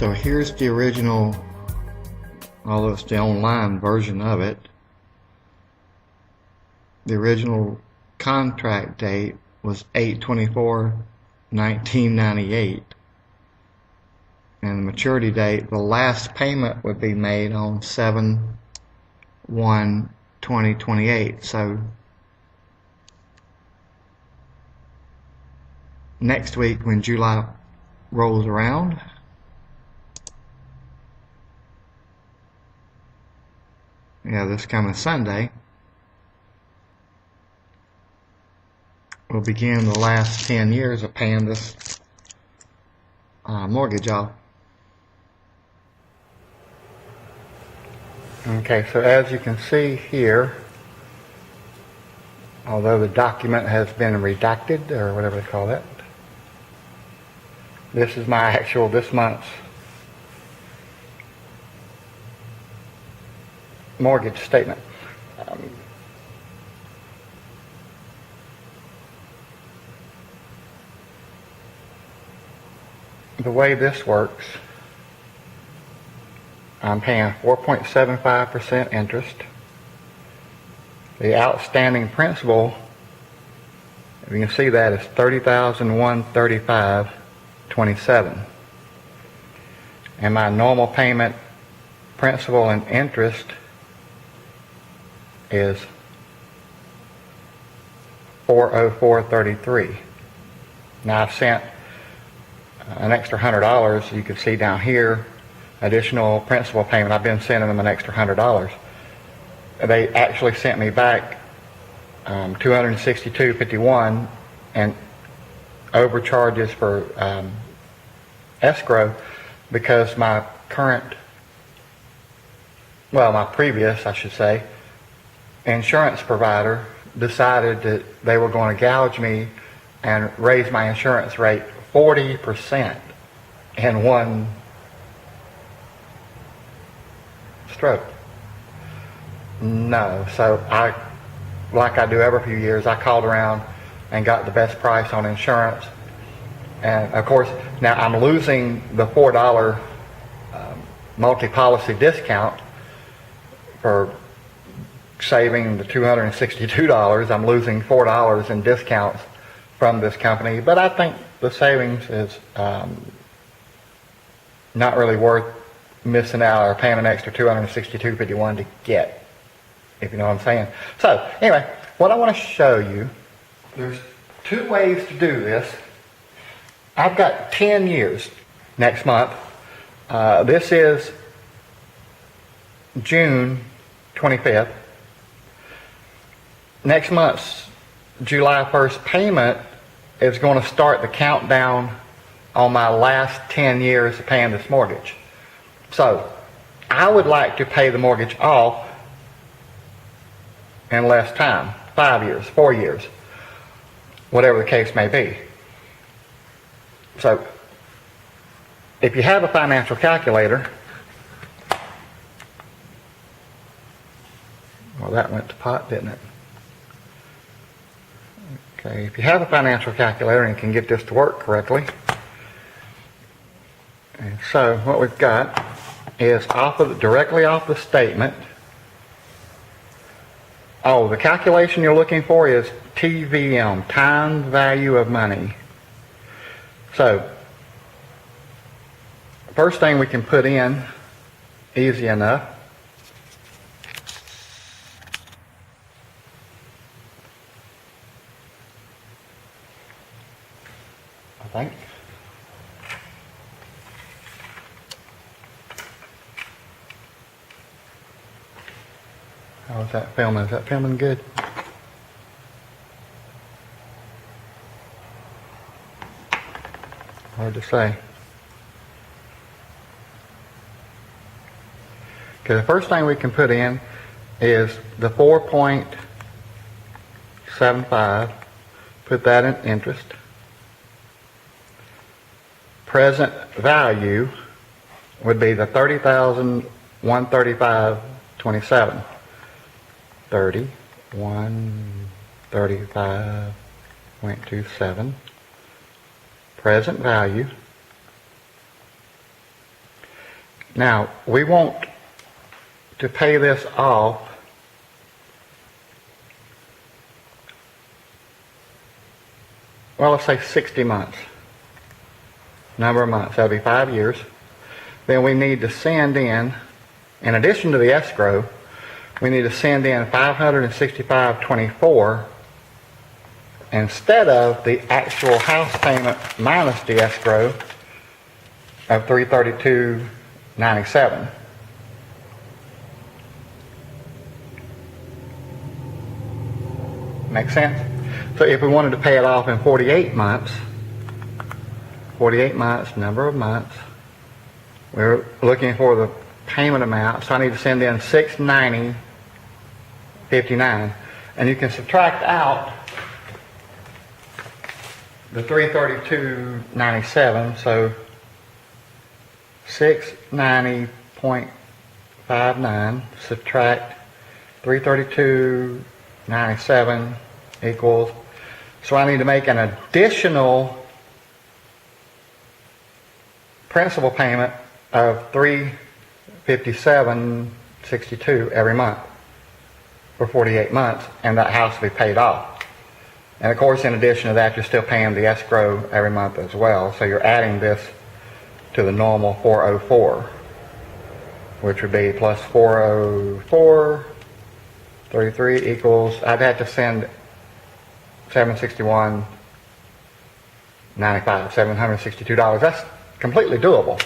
So here's the original, although it's the online version of it. The original contract date was 8/24/1998, and the maturity date, the last payment would be made on 7/1/2028. So next week when July rolls around, this coming Sunday, we'll begin the last 10 years of paying this mortgage off. Okay, so as you can see here, although the document has been redacted, or whatever they call that, this is my actual, this month's mortgage statement. The way this works, I'm paying 4.75% interest. The outstanding principal, if you can see that, is $30,135.27. And my normal payment, principal and interest, is $404.33. Now I've sent an extra $100. You can see down here, additional principal payment. I've been sending them an extra $100. They actually sent me back $262.51 and overcharges for escrow, because my previous, I should say, insurance provider decided that they were going to gouge me and raise my insurance rate 40% in one stroke. No. So like I do every few years, I called around and got the best price on insurance. And of course, now I'm losing the $4 multi-policy discount for saving the $262. I'm losing $4 in discounts from this company, but I think the savings is not really worth missing out or paying an extra $262.51 to get, if you know what I'm saying. So anyway, what I want to show you, there's two ways to do this. I've got 10 years next month. This is June 25th. Next month's July 1st payment is going to start the countdown on my last 10 years of paying this mortgage. So I would like to pay the mortgage off in less time, 5 years, 4 years, whatever the case may be. So if you have a financial calculator, well, that went to pot, didn't it? Okay, if you have a financial calculator and can get this to work correctly, and so what we've got is directly off the statement. Oh, the calculation you're looking for is TVM, time value of money. So, first thing we can put in, easy enough, I think. How's that filming? Is that filming good? Hard to say. Okay, the first thing we can put in is the 4.75. Put that in interest. Present value would be the $30,135.27. 30,135.27. Present value Now, we want to pay this off well, let's say 60 months. Number of months. That'll be 5 years. Then we need to send in addition to the escrow, we need to send in $565.24 instead of the actual house payment minus the escrow of $332.97. Make sense? So if we wanted to pay it off in 48 months, number of months, we're looking for the payment amount, so I need to send in $690.59, and you can subtract out the $332.97, so $690.59 subtract $332.97 equals, so I need to make an additional principal payment of $357.62 every month for 48 months, and that house will be paid off. And of course, in addition to that, you're still paying the escrow every month as well, so you're adding this to the normal 404, which would be plus 404.33 equals, I'd have to send $761.95, $762. That's completely doable.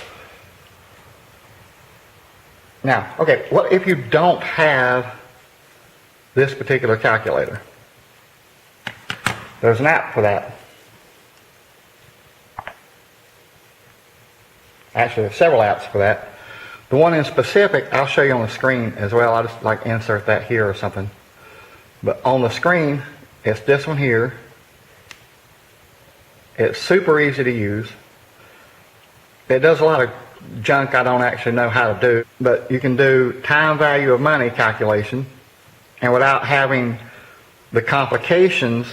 Now, okay, what if you don't have this particular calculator? There's an app for that. Actually, there's several apps for that. The one in specific, I'll show you on the screen as well. I'll just like insert that here or something. But on the screen, it's this one here. It's super easy to use. It does a lot of junk I don't actually know how to do, but you can do time value of money calculation, and without having the complications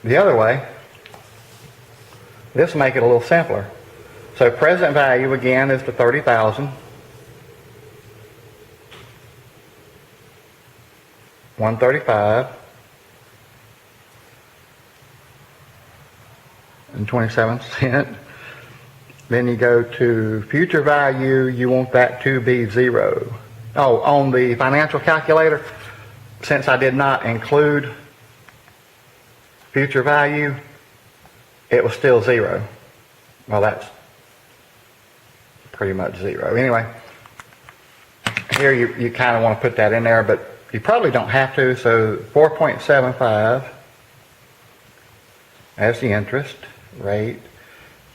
the other way, this will make it a little simpler. So present value again is the 30,000. 135 and 27 cents. Then you go to future value, you want that to be 0. Oh, on the financial calculator, since I did not include future value, it was still 0. Well, that's pretty much 0. Anyway, here you kind of want to put that in there, but you probably don't have to. So 4.75 as the interest rate,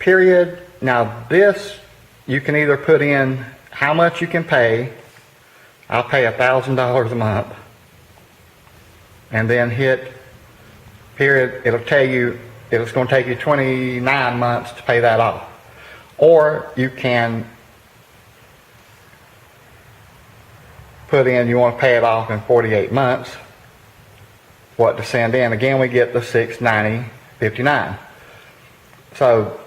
period. Now this, you can either put in how much you can pay. I'll pay $1,000 a month, and then hit period. It'll tell you it's going to take you 29 months to pay that off. Or you can put in you want to pay it off in 48 months, what to send in. Again, we get the $690.59. So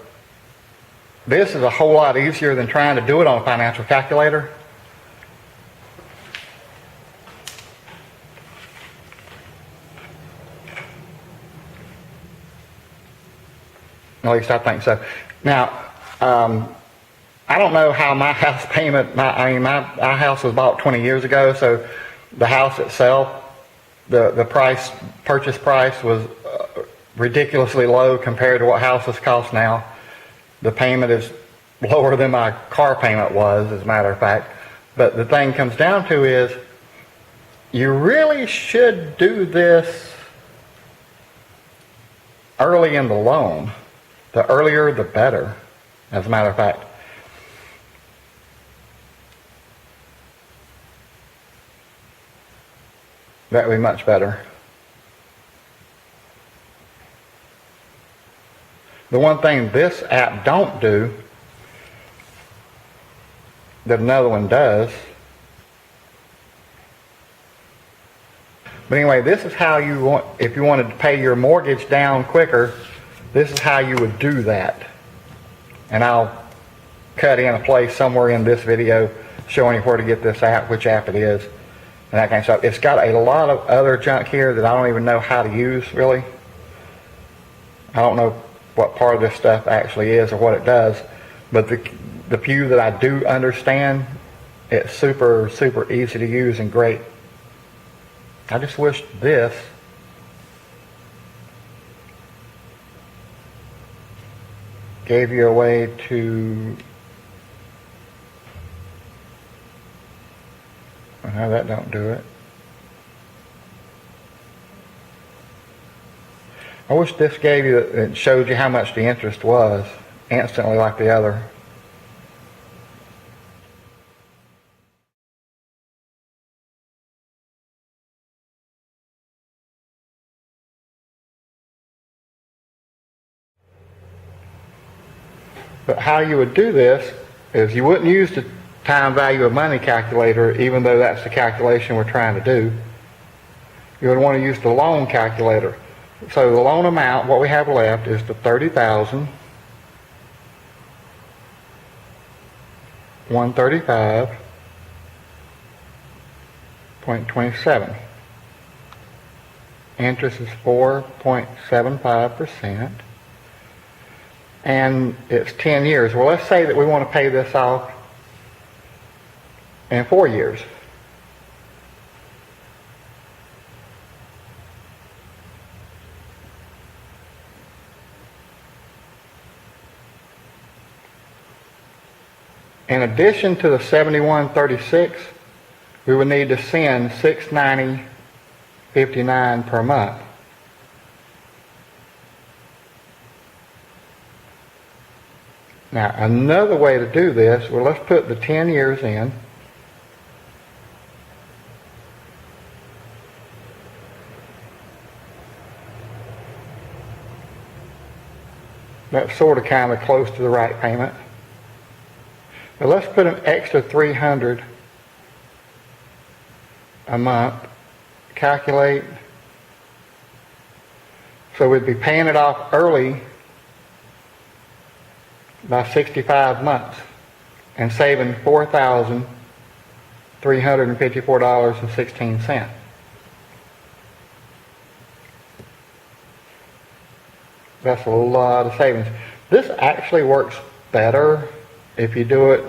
this is a whole lot easier than trying to do it on a financial calculator. At least I think so. Now, I don't know how my house payment, our house was bought 20 years ago, so the house itself, the purchase price was ridiculously low compared to what houses cost now. The payment is lower than my car payment was, as a matter of fact. But the thing comes down to is, you really should do this early in the loan. The earlier, the better, as a matter of fact. That would be much better. The one thing this app don't do that another one does. But anyway, this is how you want, if you wanted to pay your mortgage down quicker, this is how you would do that. And I'll cut in a place somewhere in this video showing you where to get this app, which app it is, and that kind of stuff. It's got a lot of other junk here that I don't even know how to use, really. I don't know what part of this stuff actually is or what it does, but the few that I do understand, it's super, super easy to use and great. I just wish this gave you a way to, no, that don't do it. I wish this gave you, it showed you how much the interest was instantly like the other. But how you would do this is you wouldn't use the time value of money calculator, even though that's the calculation we're trying to do. You would want to use the loan calculator. So the loan amount, what we have left, is the $30,135.27. Interest is 4.75%. And it's 10 years. Well, let's say that we want to pay this off in 4 years. In addition to the $71.36, we would need to send $690.59 per month. Now, another way to do this, well, let's put the 10 years in. That's sort of kind of close to the right payment. But let's put an extra $300 a month. Calculate. So we'd be paying it off early by 65 months and saving $4,354.16. That's a lot of savings. This actually works better if you do it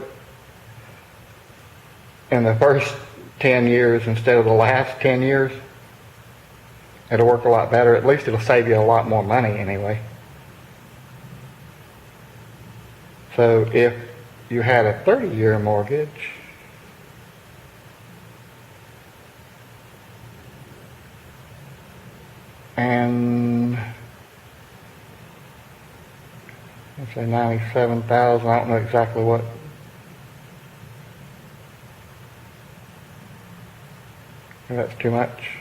in the first 10 years instead of the last 10 years. It'll work a lot better. At least it'll save you a lot more money anyway. So if you had a 30-year mortgage, and let's say 97,000, I don't know exactly what. That's too much.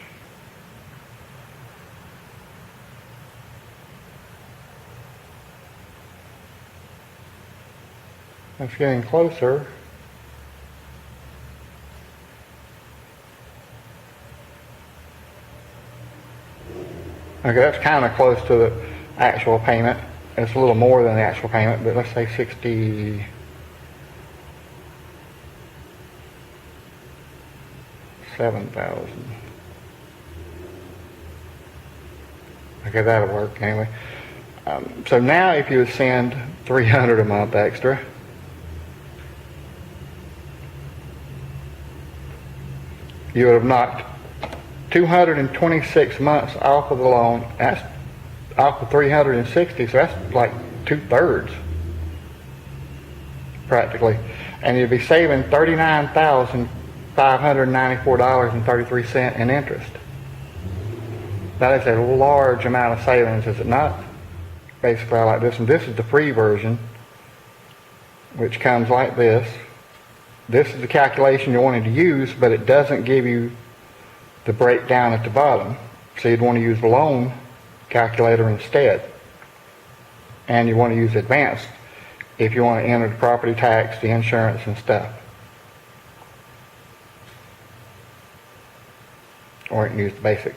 That's getting closer. Okay, that's kind of close to the actual payment. It's a little more than the actual payment, but let's say 67,000. Okay, that'll work anyway. So now if you would send $300 a month extra, you would have knocked 226 months off of the loan. That's off of 360, so that's like 2/3 practically. And you'd be saving $39,594.33 in interest. That is a large amount of savings, is it not? Basically, I like this. And this is the free version, which comes like this. This is the calculation you're wanting to use, but it doesn't give you the breakdown at the bottom. So you'd want to use the loan calculator instead. And you want to use advanced if you want to enter the property tax, the insurance, and stuff. Or you can use the basic.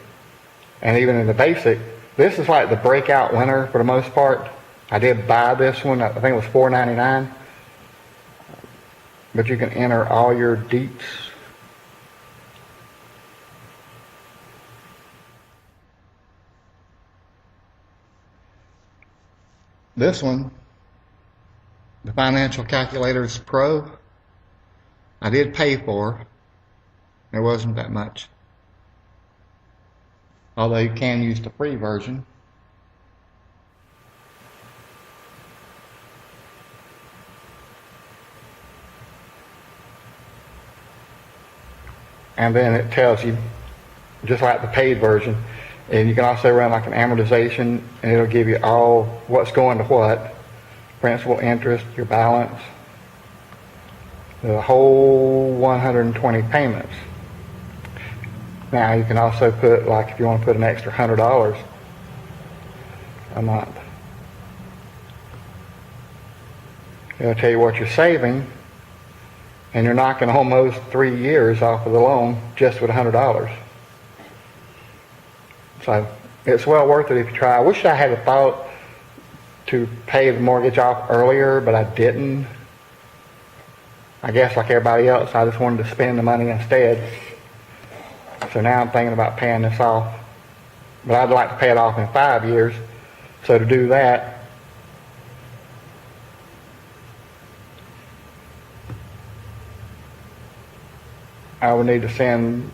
And even in the basic, this is like the breakout winner for the most part. I did buy this one. I think it was $4.99. But you can enter all your deets. This one, the Financial Calculators Pro, I did pay for. It wasn't that much. Although you can use the free version. And then it tells you, just like the paid version, and you can also run like an amortization, and it'll give you all what's going to what, principal, interest, your balance, the whole 120 payments. Now you can also put, like if you want to put an extra $100 a month, it'll tell you what you're saving, and you're knocking almost 3 years off of the loan just with $100. So it's well worth it if you try. I wish I had a thought to pay the mortgage off earlier, but I didn't. I guess like everybody else, I just wanted to spend the money instead. So now I'm thinking about paying this off. But I'd like to pay it off in 5 years. So to do that, I would need to send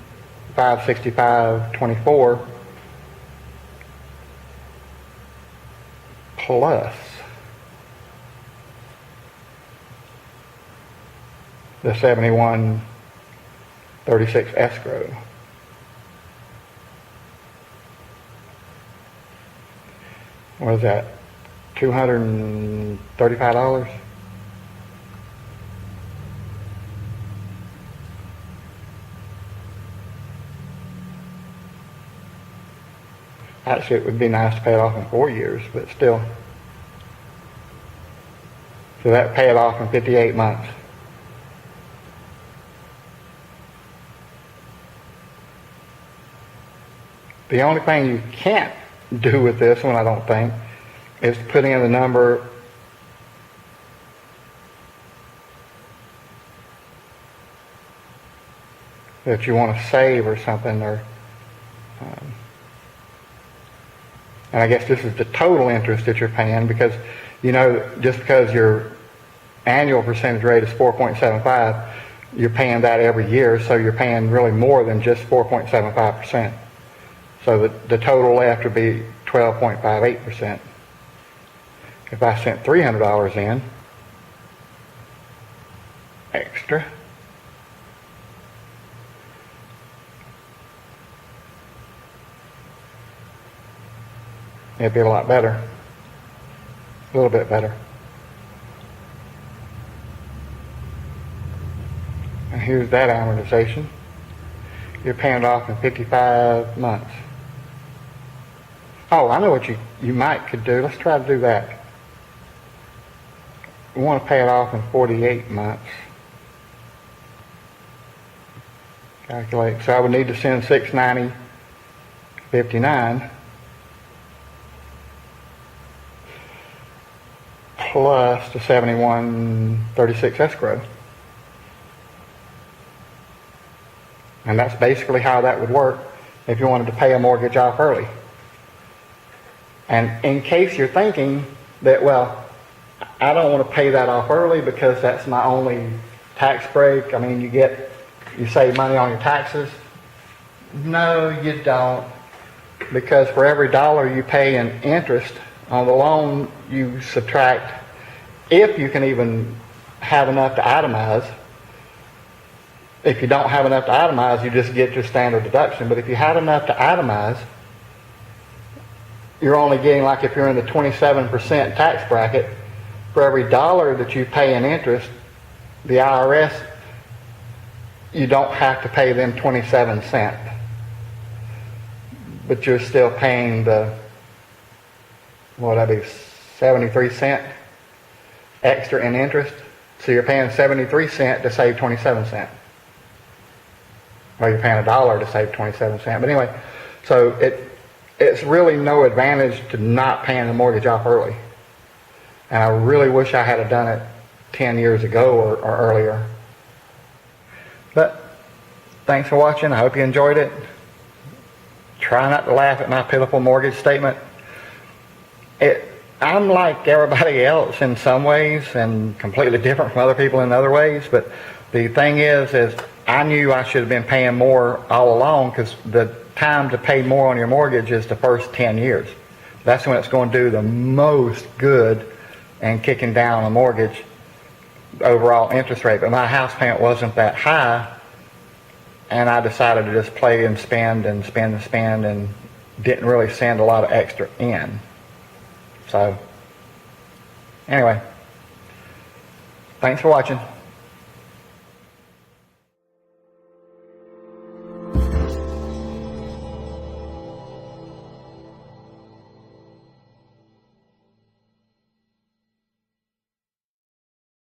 $565.24 plus the $71.36 escrow. What is that? $235? Actually, it would be nice to pay it off in 4 years, but still. So that pay it off in 58 months. The only thing you can't do with this one, I don't think, is put in the number that you want to save or something, or and I guess this is the total interest that you're paying, because you know, just because your annual percentage rate is 4.75, you're paying that every year, so you're paying really more than just 4.75%. So the total left would be 12.58%. If I sent $300 in extra, it'd be a lot better, a little bit better. And here's that amortization. You're paying it off in 55 months. Oh, I know what you might could do. Let's try to do that. We want to pay it off in 48 months. Calculate. So I would need to send $690.59 plus the $71.36 escrow. And that's basically how that would work if you wanted to pay a mortgage off early. And in case you're thinking that, well, I don't want to pay that off early because that's my only tax break. I mean, you save money on your taxes. No, you don't. Because for every dollar you pay in interest on the loan, you subtract, if you can even have enough to itemize. If you don't have enough to itemize, you just get your standard deduction. But if you have enough to itemize, you're only getting, like if you're in the 27% tax bracket, for every dollar that you pay in interest, the IRS, you don't have to pay them 27 cents. But you're still paying the, what would that be, 73 cents extra in interest. So you're paying 73 cents to save 27 cents. Well, you're paying $1 to save 27 cents. But anyway, so it's really no advantage to not paying the mortgage off early. And I really wish I had done it 10 years ago or earlier. But thanks for watching. I hope you enjoyed it. Try not to laugh at my pitiful mortgage statement. I'm like everybody else in some ways and completely different from other people in other ways. But the thing is I knew I should have been paying more all along, because the time to pay more on your mortgage is the first 10 years. That's when it's going to do the most good and kicking down a mortgage overall interest rate. But my house payment wasn't that high, and I decided to just play and spend and spend and spend, and didn't really send a lot of extra in. So anyway, thanks for watching.